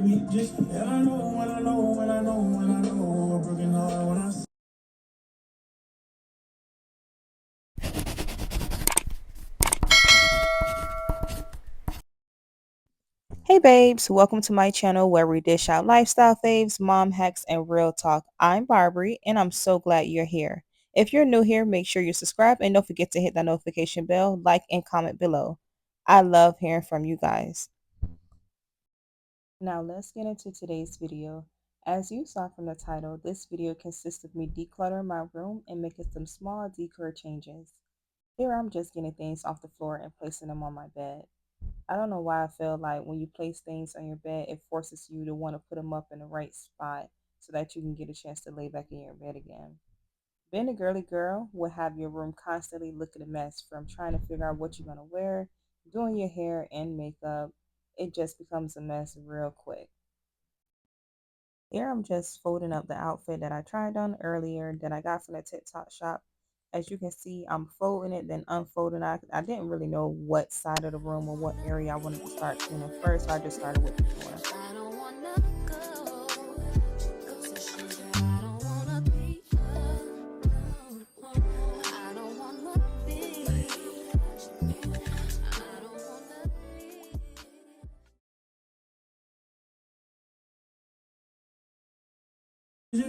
Baby, just and I know when I know when I know when I know a broken heart when I. Hey babes, welcome to my channel where we dish out lifestyle faves, mom hacks, and real talk. I'm Barbary and I'm so glad you're here. If you're new here, make sure you subscribe and don't forget to hit that notification bell, like, and comment below. I love hearing from you guys. Now let's get into today's video. As you saw from the title, this video consists of me decluttering my room and making some small decor changes. Here I'm just getting things off the floor and placing them on my bed. I don't know why I feel like when you place things on your bed, it forces you to want to put them up in the right spot so that you can get a chance to lay back in your bed again. Being a girly girl will have your room constantly looking a mess from trying to figure out what you're going to wear, doing your hair and makeup. It just becomes a mess real quick. Here I'm just folding up the outfit that I tried on earlier that I got from the TikTok shop. As you can see, I'm folding it, then unfolding it. I didn't really know what side of the room or what area I wanted to start cleaning first, so I just started with the floor. I'm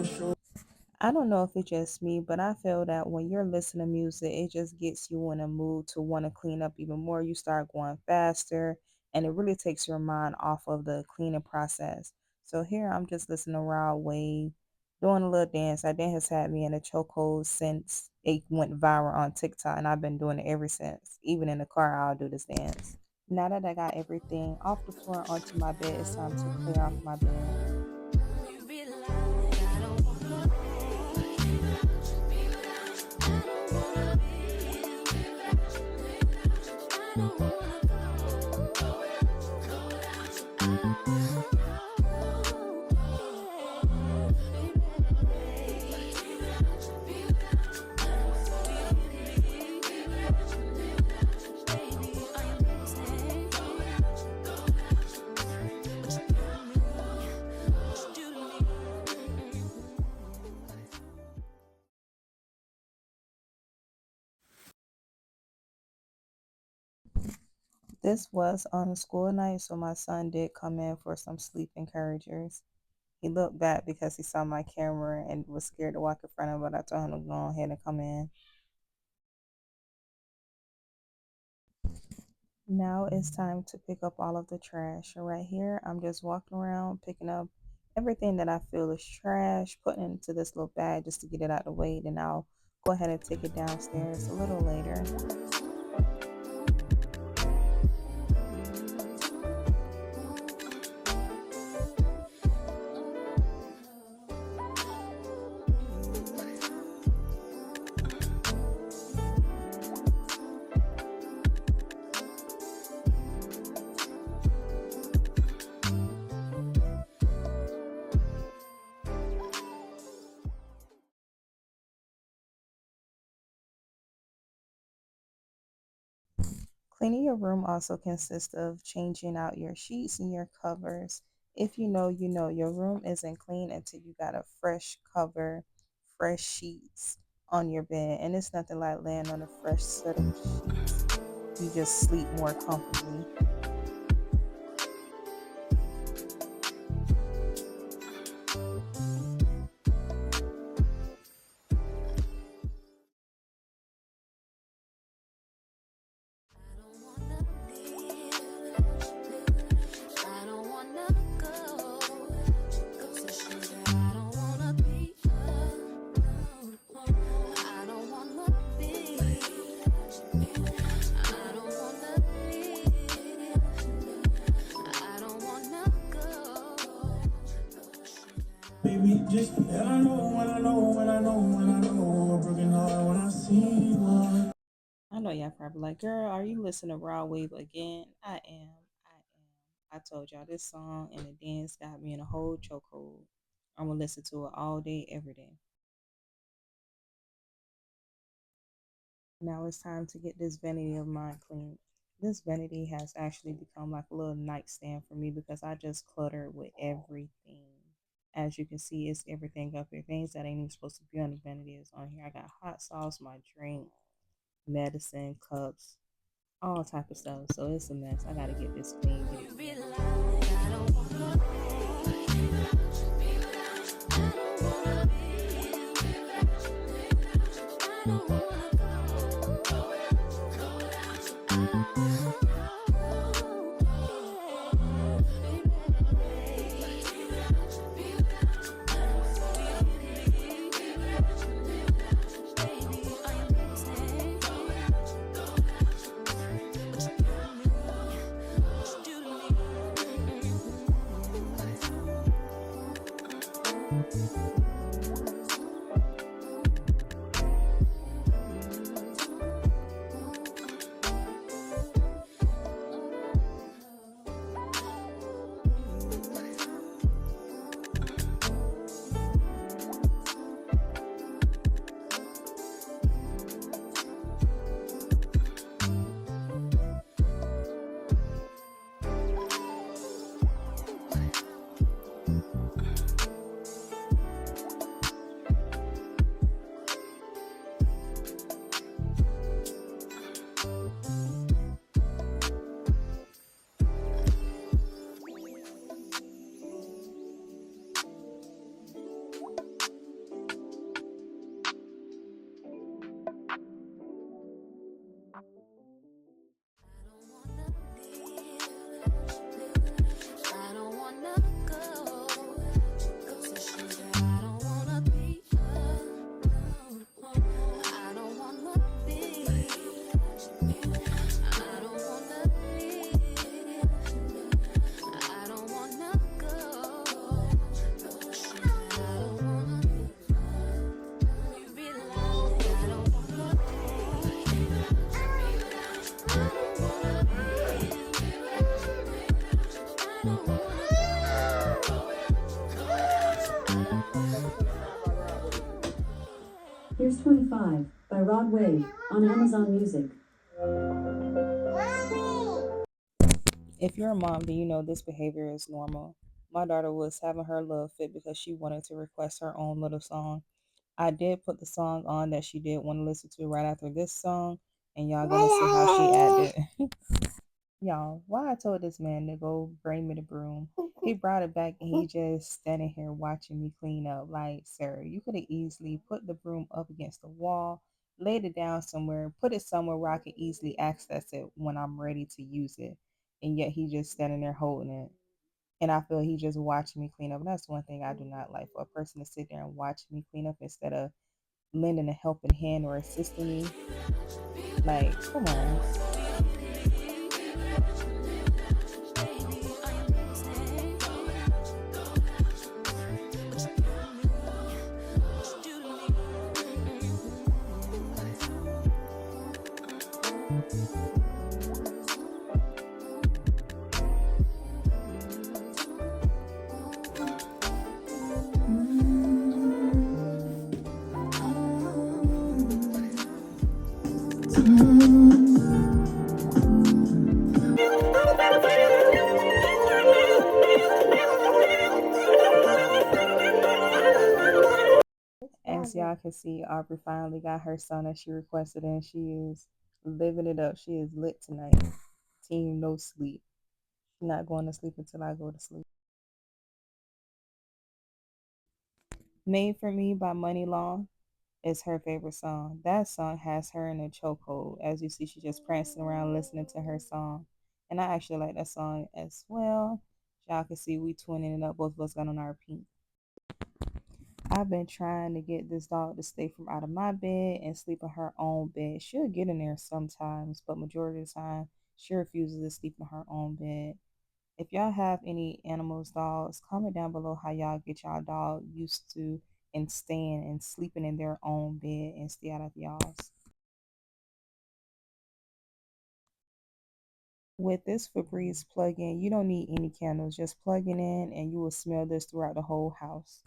sure. I don't know if it's just me, but I feel that when you're listening to music, it just gets you in a mood to want to clean up even more. You start going faster, and it really takes your mind off of the cleaning process. So here I'm just listening to Raw Wave, doing a little dance. That dance has had me in a chokehold since it went viral on TikTok, and I've been doing it ever since. Even in the car, I'll do this dance. Now that I got everything off the floor onto my bed, it's time to clear off my bed. This was on a school night, so my son did come in for some sleep encouragers. He looked back because he saw my camera and was scared to walk in front of it, but I told him to go ahead and come in. Now it's time to pick up all of the trash. So right here, I'm just walking around picking up everything that I feel is trash, putting it into this little bag just to get it out of the way. Then I'll go ahead and take it downstairs a little later. Cleaning your room also consists of changing out your sheets and your covers. If you know, you know your room isn't clean until you got a fresh cover, fresh sheets on your bed. And it's nothing like laying on a fresh set of sheets. You just sleep more comfortably. Baby, just and I know when I know when I know when I know a broken heart when I see one. I know y'all probably like, girl, are you listening to Raw Wave again? I am. I am. I told y'all this song and the dance got me in a whole chokehold. I'm gonna listen to it all day, every day. Now it's time to get this vanity of mine clean. This vanity has actually become like a little nightstand for me because I just clutter with everything. As you can see, it's everything up here. Things that ain't even supposed to be on the vanity is on here. I got hot sauce, my drink, medicine, cups, all type of stuff. So it's a mess. I gotta get this clean, get it Here's 25 by Rod Wave on Amazon Music. If you're a mom, then you know this behavior is normal. My daughter was having her little fit because she wanted to request her own little song. I did put the song on that she did want to listen to right after this song, and y'all gonna see how she acted. Y'all, why I told this man to go bring me the broom. He brought it back and he just standing here watching me clean up. Like, sir, you could have easily put the broom up against the wall, laid it down somewhere, put it somewhere where I could easily access it when I'm ready to use it. And yet he just standing there holding it. And I feel he just watching me clean up. And that's one thing I do not like, for a person to sit there and watch me clean up instead of lending a helping hand or assisting me. Like, come on. As y'all can see, Aubrey finally got her son that she requested, and she is living it up. She is lit tonight. Team no sleep. She's not going to sleep until I go to sleep. Made for Me by Money Long is her favorite song. That song has her in a chokehold. As you see, she's just prancing around listening to her song. And I actually like that song as well. Y'all can see we twinning it up. Both of us got on our pink. I've been trying to get this dog to stay from out of my bed and sleep in her own bed. She'll get in there sometimes, but majority of the time, she refuses to sleep in her own bed. If y'all have any animals, dogs, comment down below how y'all get y'all dog used to and staying and sleeping in their own bed and stay out of y'all's. With this Febreze plug-in, you don't need any candles. Just plug it in and you will smell this throughout the whole house.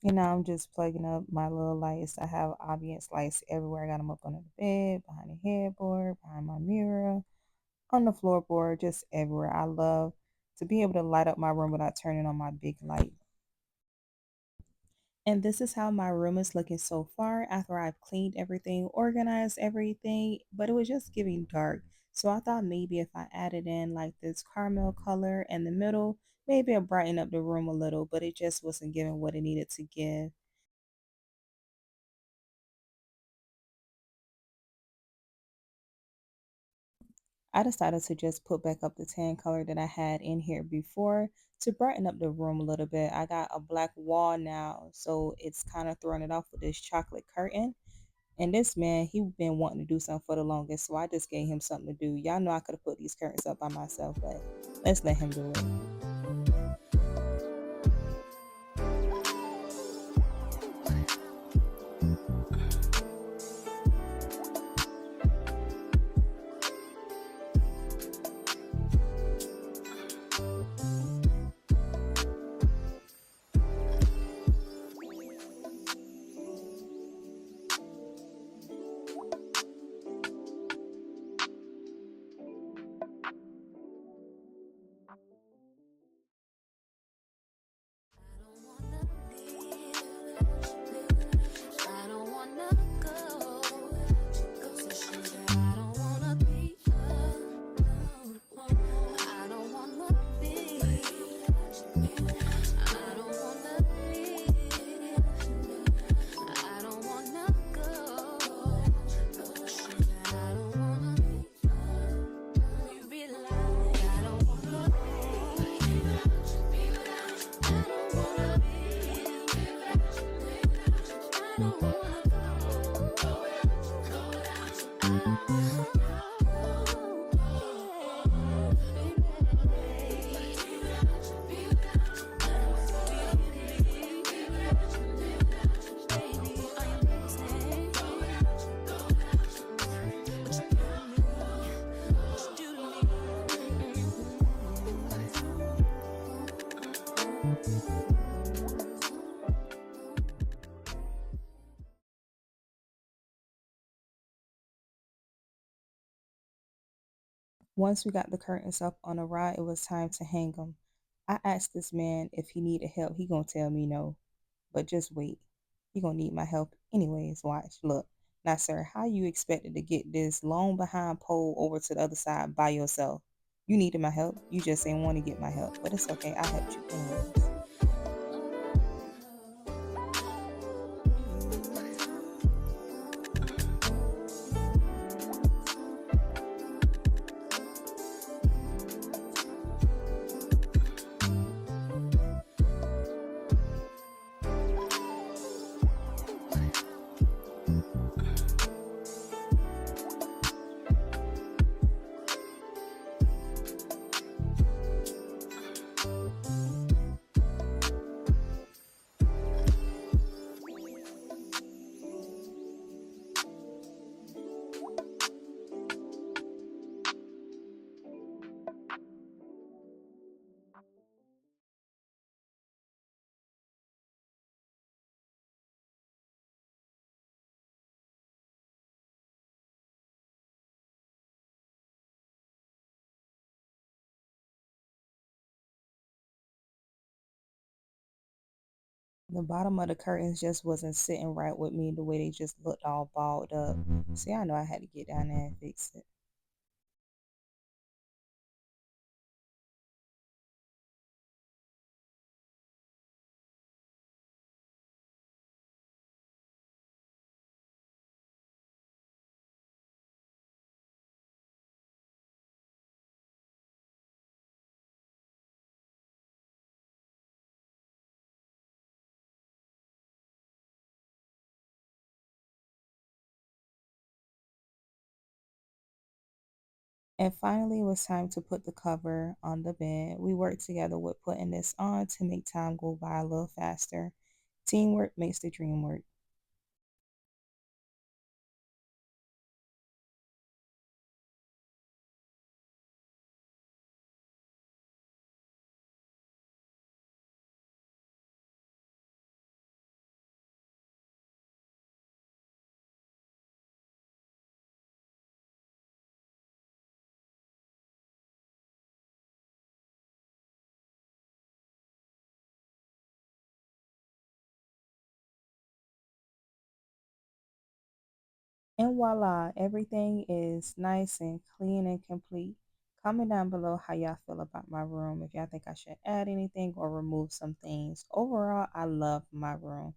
And now I'm just plugging up my little lights. I have ambiance lights everywhere. I got them up under the bed, behind the headboard, behind my mirror, on the floorboard, just everywhere. I love to be able to light up my room without turning on my big light. And this is how my room is looking so far after I've cleaned everything, organized everything, but it was just giving dark. So I thought maybe if I added in like this caramel color in the middle, maybe it'll brighten up the room a little, but it just wasn't giving what it needed to give. I decided to just put back up the tan color that I had in here before to brighten up the room a little bit. I got a black wall now, so it's kind of throwing it off with this chocolate curtain. And this man, he been wanting to do something for the longest, so I just gave him something to do. Y'all know I could have put these curtains up by myself, but let's let him do it. I don't wanna go. So sugar, I don't wanna be alone. I don't wanna be. I don't wanna leave. I don't wanna go. So sugar, I don't wanna be like. I don't wanna be. I don't wanna be. I don't wanna Once we got the curtains up on a rod, it was time to hang them. I asked this man if he needed help. He gonna tell me no, but just wait. He gonna need my help anyways. Watch, look. Now, sir, how you expected to get this long behind pole over to the other side by yourself? You needed my help. You just ain't want to get my help, but it's okay. I helped you anyways. The bottom of the curtains just wasn't sitting right with me the way they just looked all balled up. See, I know I had to get down there and fix it. And finally, it was time to put the cover on the bed. We worked together with putting this on to make time go by a little faster. Teamwork makes the dream work. And voila, everything is nice and clean and complete. Comment down below how y'all feel about my room. If y'all think I should add anything or remove some things. Overall, I love my room.